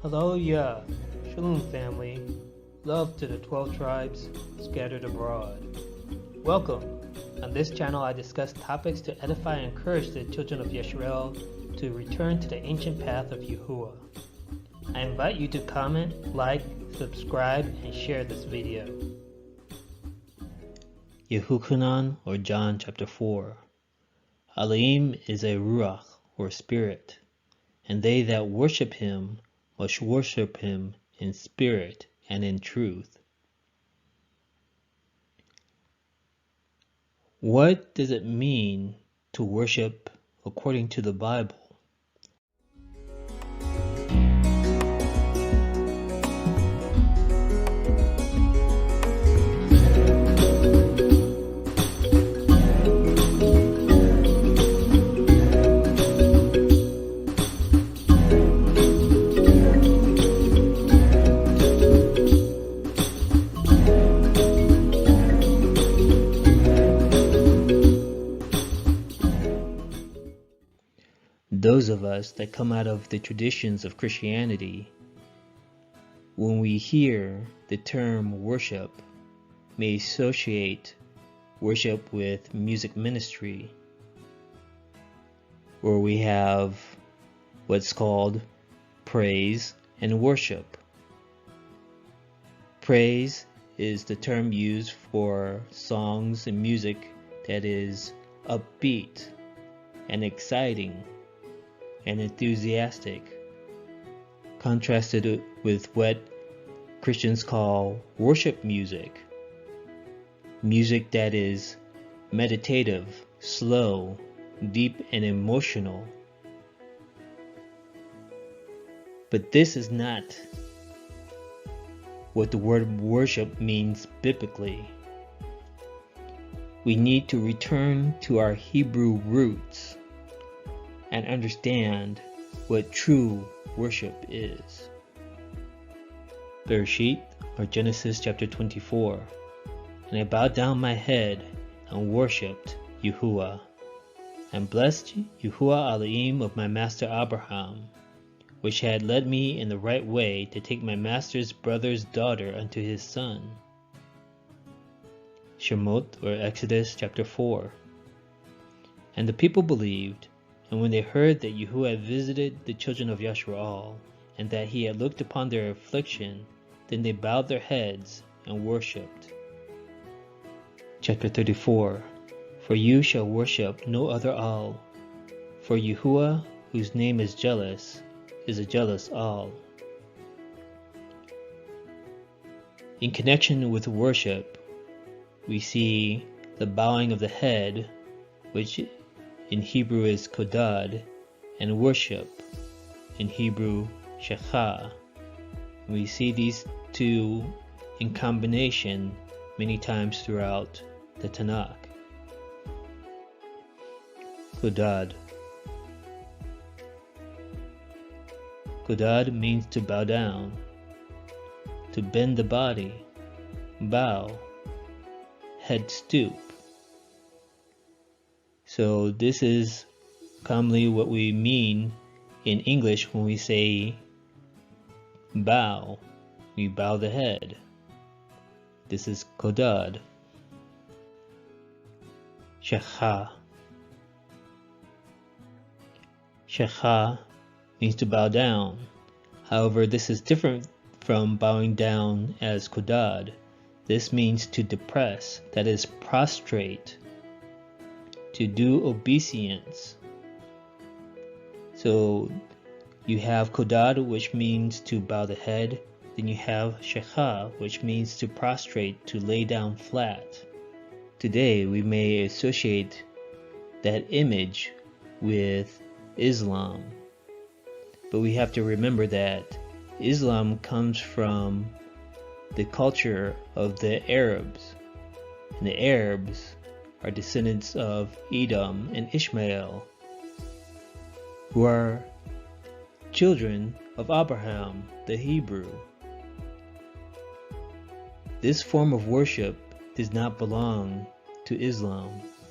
Hallelujah, Shalom family, love to the 12 tribes scattered abroad. Welcome. On this channel I discuss topics to edify and encourage the children of Yisrael to return to the ancient path of Yahuwah. I invite you to comment, like, subscribe, and share this video. Yehuchanan, or John chapter 4. Elohim is a Ruach, or spirit, and they that worship him must worship him in spirit and in truth. What does it mean to worship according to the Bible? Those of us that come out of the traditions of Christianity, when we hear the term worship, may associate worship with music ministry, where we have what's called praise and worship. Praise is the term used for songs and music that is upbeat and exciting and enthusiastic, contrasted with what Christians call worship music. Music that is meditative, slow, deep, and emotional. But this is not what the word worship means biblically. We need to return to our Hebrew roots and understand what true worship is. Bereshit, or Genesis chapter 24. And I bowed down my head and worshipped Yahuwah, and blessed Yahuwah Elohim of my master Abraham, which had led me in the right way to take my master's brother's daughter unto his son. Shemot, or Exodus chapter 4. And the people believed, and when they heard that Yahuwah had visited the children of Yisrael, and that he had looked upon their affliction, then they bowed their heads and worshipped. Chapter 34. For you shall worship no other Al, for Yahuwah, whose name is jealous, is a jealous Al. In connection with worship, we see the bowing of the head, which in Hebrew is kodad, and worship, in Hebrew shechah. We see these two in combination many times throughout the Tanakh. Kodad. Kodad means to bow down, to bend the body, bow, head stoop. So this is commonly what we mean in English when we say bow. We bow the head. This is kodad. Shechah. Shechah means to bow down. However, this is different from bowing down as kodad. This means to depress, that is, prostrate, to do obeisance. So you have kodad, which means to bow the head. Then you have shechah, which means to prostrate, to lay down flat. Today we may associate that image with Islam, but we have to remember that Islam comes from the culture of the Arabs, and the Arabs are descendants of Edom and Ishmael, who are children of Abraham, the Hebrew. This form of worship does not belong to Islam.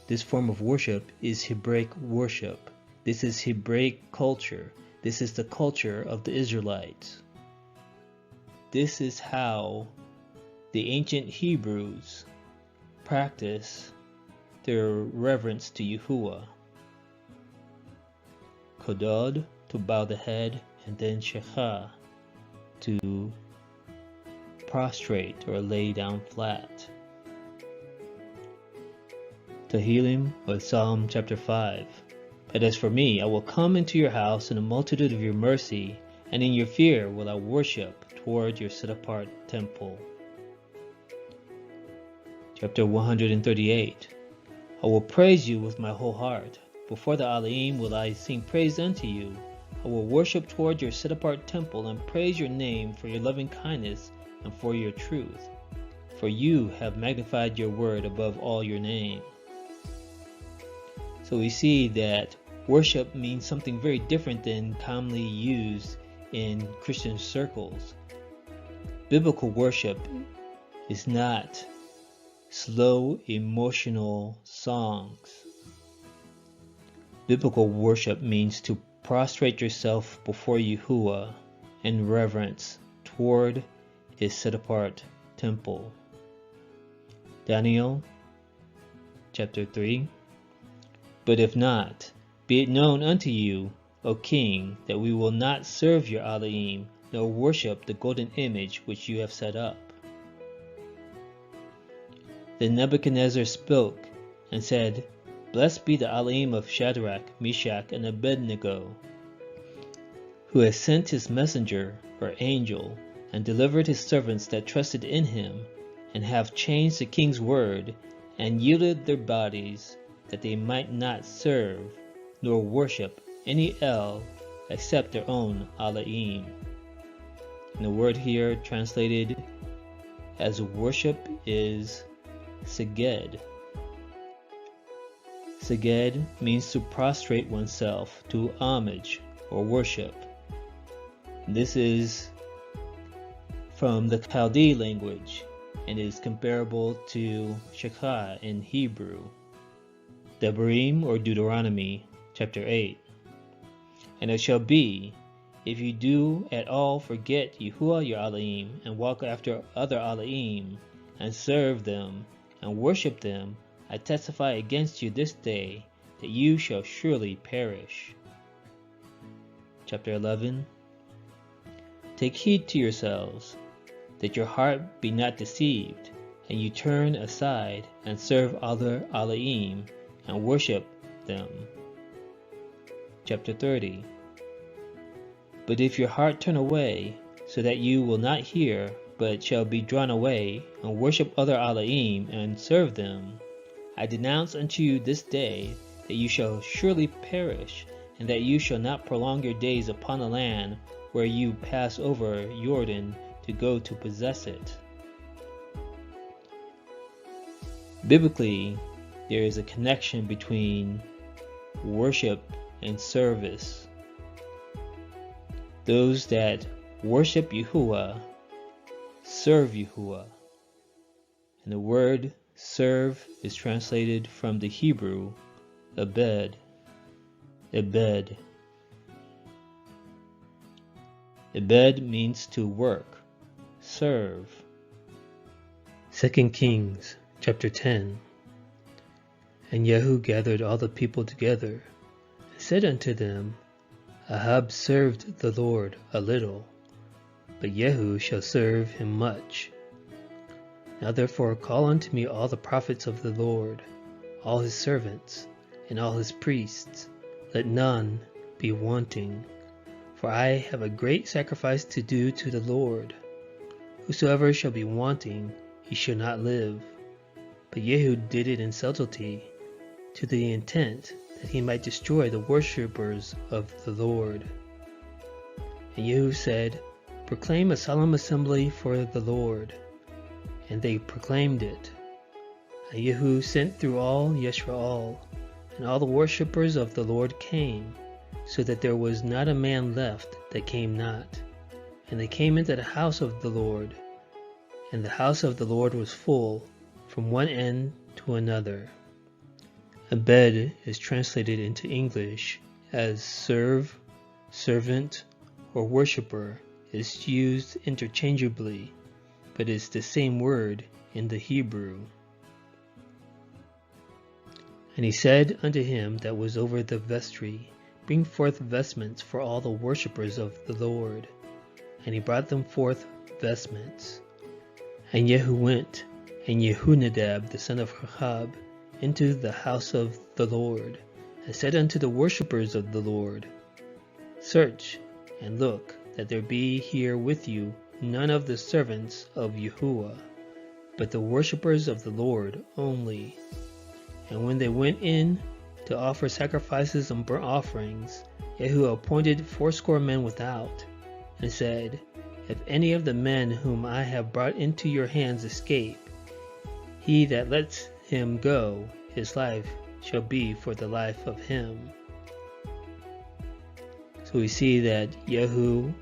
This form of worship is Hebraic worship. This is Hebraic culture. This is the culture of the Israelites. this is how the ancient Hebrews practiced their reverence to Yahuwah. Kodod, to bow the head, and then Shechah, to prostrate or lay down flat. Tehillim, or Psalm chapter 5. But as for me, I will come into your house in the multitude of your mercy, and in your fear will I worship toward your set-apart temple. Chapter 138. I will praise you with my whole heart. Before the Elohim will I sing praise unto you. I will worship toward your set-apart temple and praise your name for your loving kindness and for your truth. For you have magnified your word above all your name. So we see that worship means something very different than commonly used in Christian circles. Biblical worship is not slow, emotional songs. Biblical worship means to prostrate yourself before Yahuwah in reverence toward his set-apart temple. Daniel chapter 3. But if not, be it known unto you, O king, that we will not serve your Elohim, nor worship the golden image which you have set up. Then Nebuchadnezzar spoke and said, Blessed be the Elohim of Shadrach, Meshach, and Abednego, who has sent his messenger or angel, and delivered his servants that trusted in him, and have changed the king's word, and yielded their bodies, that they might not serve, nor worship any El except their own Elohim. And the word here translated as worship is Seged. Seged means to prostrate oneself, to homage or worship. This is from the Chaldee language and is comparable to Shechah in Hebrew. Devarim, or Deuteronomy chapter 8. And it shall be, if you do at all forget Yahuwah your Elohim, and walk after other Elohim, and serve them, and worship them, I testify against you this day, that you shall surely perish. Chapter 11. Take heed to yourselves, that your heart be not deceived, and you turn aside, and serve other Elohim, and worship them. Chapter 30. But if your heart turn away, so that you will not hear, but shall be drawn away, and worship other Elohim, and serve them, I denounce unto you this day, that you shall surely perish, and that you shall not prolong your days upon the land where you pass over Jordan to go to possess it. Biblically, there is a connection between worship and service. Those that worship Yahuwah serve Yahuwah. And the word serve is translated from the Hebrew abed. Abed. Abed means to work, serve. 2 Kings chapter 10. And Jehu gathered all the people together, and said unto them, Ahab served the Lord a little, but Jehu shall serve him much. Now therefore call unto me all the prophets of the Lord, all his servants, and all his priests, let none be wanting. For I have a great sacrifice to do to the Lord. Whosoever shall be wanting, he shall not live. But Jehu did it in subtlety, to the intent that he might destroy the worshippers of the Lord. And Jehu said, Proclaim a solemn assembly for the Lord. And they proclaimed it. And Jehu sent through all Yisrael, and all the worshippers of the Lord came, so that there was not a man left that came not. And they came into the house of the Lord, and the house of the Lord was full from one end to another. Abed is translated into English as serve, servant, or worshipper is used interchangeably, but is the same word in the Hebrew. And he said unto him that was over the vestry, Bring forth vestments for all the worshippers of the Lord. And he brought them forth vestments. And Jehu went, and Jehonadab the son of Rechab, into the house of the Lord, and said unto the worshippers of the Lord, Search, and look, that there be here with you none of the servants of Yahuwah, but the worshippers of the Lord only. And when they went in to offer sacrifices and burnt offerings, Jehu appointed 80 men without, and said, If any of the men whom I have brought into your hands escape, he that lets him go, his life shall be for the life of him. So we see that Jehu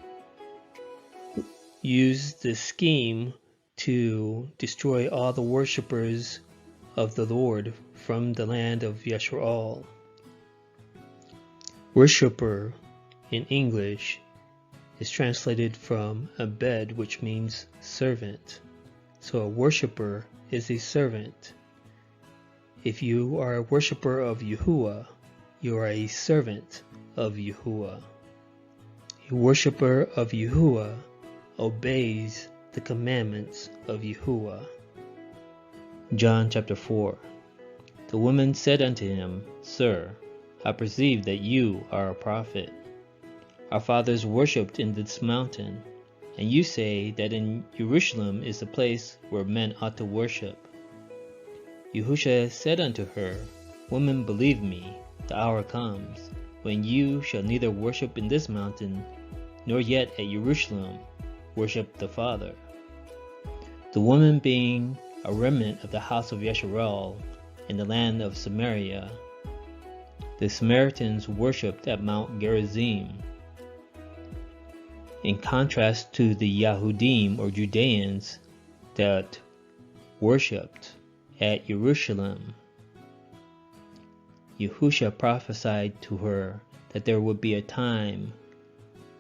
used the scheme to destroy all the worshippers of the Lord from the land of Yashrael. Worshipper in English is translated from abed, which means servant. So a worshipper is a servant. If you are a worshipper of Yahuwah, you are a servant of Yahuwah. A worshipper of Yahuwah obeys the commandments of Yahuwah. John chapter 4. The woman said unto him, Sir, I perceive that you are a prophet. Our fathers worshipped in this mountain, and you say that in Jerusalem is the place where men ought to worship. Yahusha said unto her, Woman, believe me, the hour comes, when you shall neither worship in this mountain, nor yet at Jerusalem worship the Father. The woman being a remnant of the house of Yasharel in the land of Samaria, the Samaritans worshipped at Mount Gerizim. In contrast to the Yahudim or Judeans that worshipped at Jerusalem, Yahusha prophesied to her that there would be a time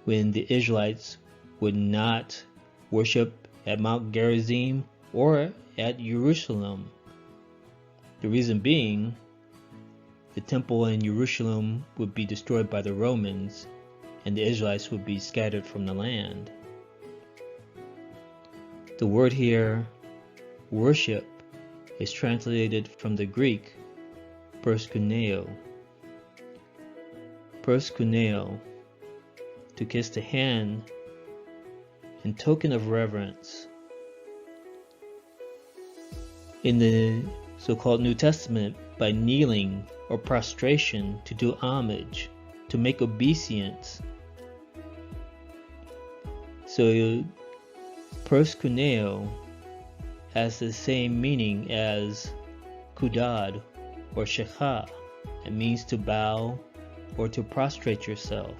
when the Israelites would not worship at Mount Gerizim or at Jerusalem. The reason being, the temple in Jerusalem would be destroyed by the Romans, and the Israelites would be scattered from the land. The word here, worship, is translated from the Greek proskuneo. Proskuneo, to kiss the hand in token of reverence. In the so-called New Testament, by kneeling or prostration to do homage, to make obeisance. So proskuneo has the same meaning as kudad or shekha. It means to bow or to prostrate yourself.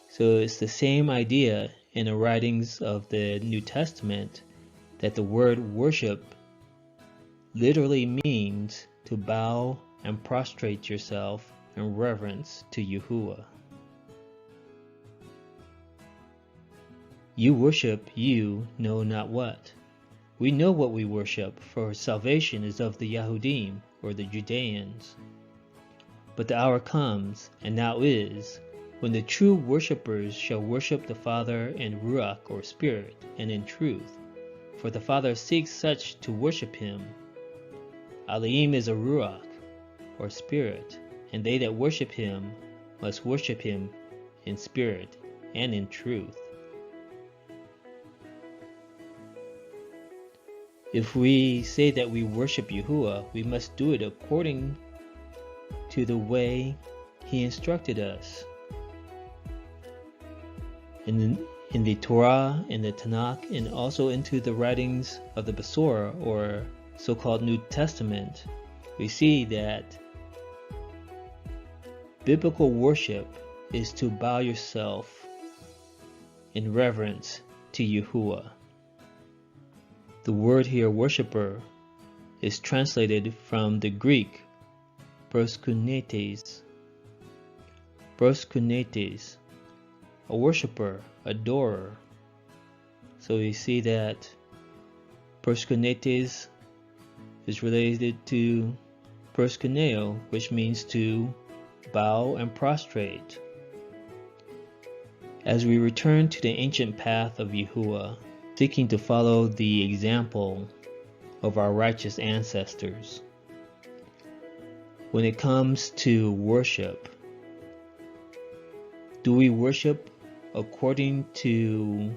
So it's the same idea in the writings of the New Testament, that the word worship literally means to bow and prostrate yourself in reverence to Yahuwah. You worship you know not what. We know what we worship, for salvation is of the Yahudim, or the Judeans. But the hour comes, and now is, when the true worshippers shall worship the Father in Ruach, or Spirit, and in truth. For the Father seeks such to worship him. Elohim is a Ruach, or Spirit, and they that worship him must worship him in spirit and in truth. If we say that we worship Yahuwah, we must do it according to the way he instructed us. In the Torah, in the Tanakh, and also into the writings of the Menorah, or so-called New Testament, we see that biblical worship is to bow yourself in reverence to Yahuwah. The word here, worshipper, is translated from the Greek proskunetes. Proskunetes, a worshiper, adorer. So we see that proskunetes is related to proskuneo, which means to bow and prostrate. As we return to the ancient path of Yahuwah, seeking to follow the example of our righteous ancestors, when it comes to worship, do we worship according to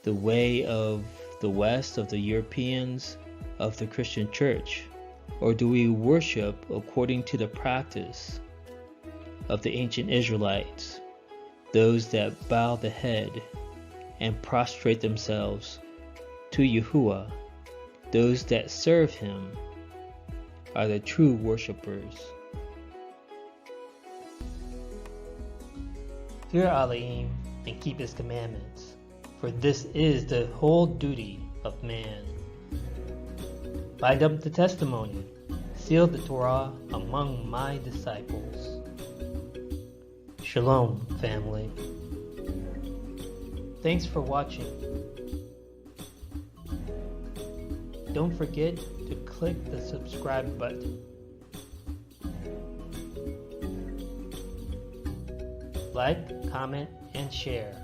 the way of the West, of the Europeans, of the Christian church? Or do we worship according to the practice of the ancient Israelites, those that bow the head and prostrate themselves to Yahuwah, those that serve Him are the true worshipers? Fear Elohim and keep His commandments, for this is the whole duty of man. Bind up the testimony, seal the Torah among my disciples. Shalom, family. Thanks for watching. Don't forget to click the subscribe button. Like, comment, and share.